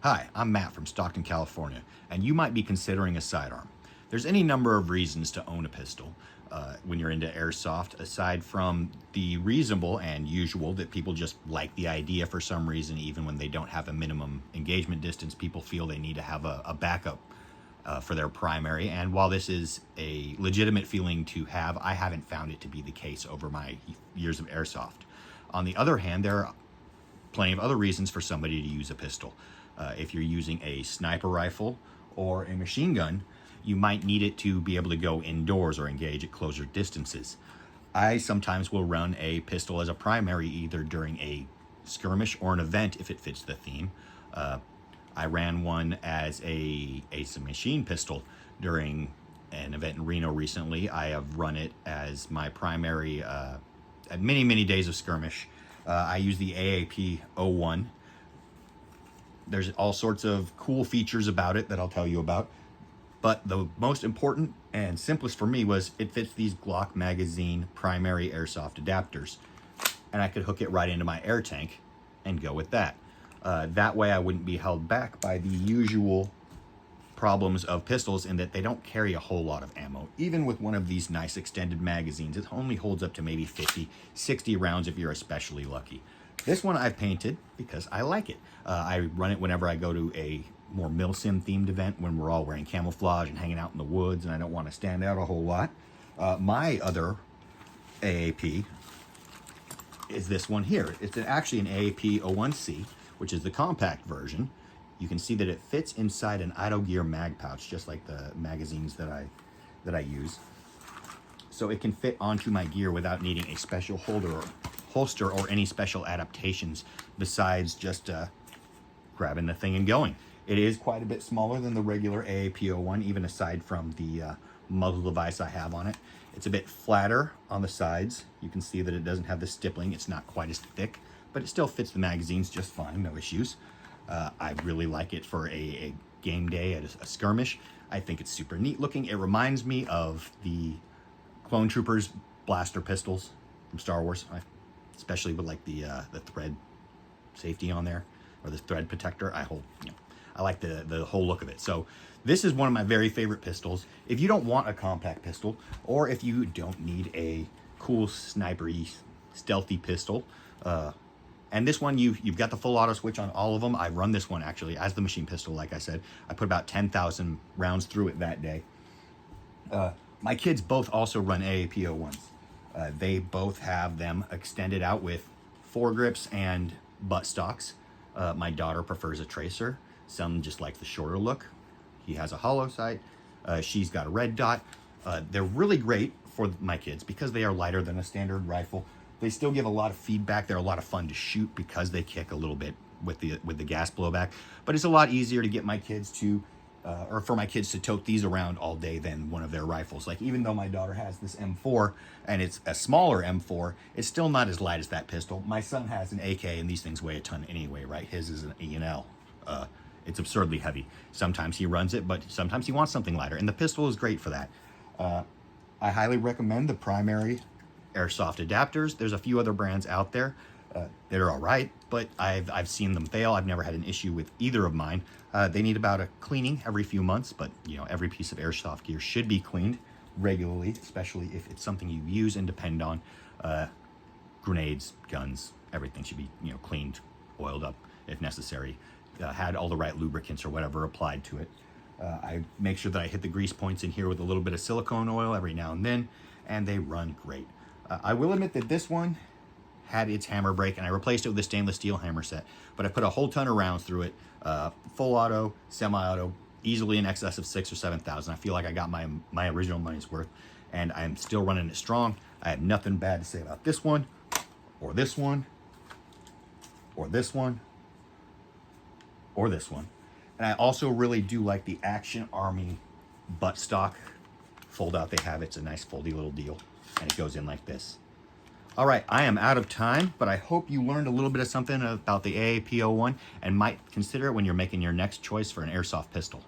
Hi, I'm Matt from Stockton, California, and you might be considering a sidearm. There's any number of reasons to own a pistol when you're into airsoft, aside from the reasonable and usual that people just like the idea for some reason, even when they don't have a minimum engagement distance. People feel they need to have a backup for their primary, and while this is a legitimate feeling to have, I haven't found it to be the case over my years of airsoft. On the other hand, there are plenty of other reasons for somebody to use a pistol. If you're using a sniper rifle or a machine gun, you might need it to be able to go indoors or engage at closer distances. I sometimes will run a pistol as a primary either during a skirmish or an event if it fits the theme. I ran one as a machine pistol during an event in Reno recently. I have run it as my primary at many days of skirmish. I use the AAP-01. There's all sorts of cool features about it that I'll tell you about. But the most important and simplest for me was it fits these Glock magazine primary airsoft adapters. And I could hook it right into my air tank and go with that. That way I wouldn't be held back by the usual problems of pistols in that they don't carry a whole lot of ammo. Even with one of these nice extended magazines, it only holds up to maybe 50, 60 rounds if you're especially lucky. This one I've painted because I like it. I run it whenever I go to a more milsim themed event when we're all wearing camouflage and hanging out in the woods and I don't want to stand out a whole lot. My other AAP is this one here. It's actually an AAP-01C, which is the compact version. You can see that it fits inside an idle gear mag pouch, just like the magazines that I use. So it can fit onto my gear without needing a special holster or any special adaptations besides just grabbing the thing and going. It is quite a bit smaller than the regular AAP-01, even aside from the muzzle device I have on it. It's a bit flatter on the sides. You can see that it doesn't have the stippling. It's not quite as thick, but it still fits the magazines just fine, no issues. I really like it for a game day at a skirmish. I think it's super neat looking. It reminds me of the Clone Troopers blaster pistols from Star Wars, especially with like the thread safety on there, or the thread protector. I like the whole look of it. So this is one of my very favorite pistols. If you don't want a compact pistol, or if you don't need a cool snipery stealthy pistol, and this one, you've got the full auto switch on all of them. I run this one actually as the machine pistol, like I said. I put about 10,000 rounds through it that day. My kids both also run AAP-01s. They both have them extended out with foregrips and butt stocks. My daughter prefers a tracer. Some just like the shorter look. He has a hollow sight. She's got a red dot. They're really great for my kids because they are lighter than a standard rifle. They still give a lot of feedback. They're a lot of fun to shoot because they kick a little bit with the gas blowback. But it's a lot easier to get my kids to, or for my kids to tote these around all day than one of their rifles. Like, even though my daughter has this M4 and it's a smaller M4, it's still not as light as that pistol. My son has an AK and these things weigh a ton anyway, right? His is an E&L. It's absurdly heavy. Sometimes he runs it, but sometimes he wants something lighter, and the pistol is great for that. I highly recommend the primary airsoft adapters. There's a few other brands out there that are all right, but I've seen them fail. I've never had an issue with either of mine. They need about a cleaning every few months, but every piece of airsoft gear should be cleaned regularly, especially if it's something you use and depend on. Grenades, guns, everything should be cleaned, oiled up if necessary. Had all the right lubricants or whatever applied to it. I make sure that I hit the grease points in here with a little bit of silicone oil every now and then, and they run great. I will admit that this one had its hammer break, and I replaced it with a stainless steel hammer set, but I put a whole ton of rounds through it, full auto, semi-auto, easily in excess of 6,000 or 7,000. I feel like I got my original money's worth, and I'm still running it strong. I have nothing bad to say about this one, or this one, or this one, or this one. And I also really do like the Action Army buttstock fold out they have. It's a nice foldy little deal, and it goes in like this. All right, I am out of time, but I hope you learned a little bit of something about the AAP-01 and might consider it when you're making your next choice for an airsoft pistol.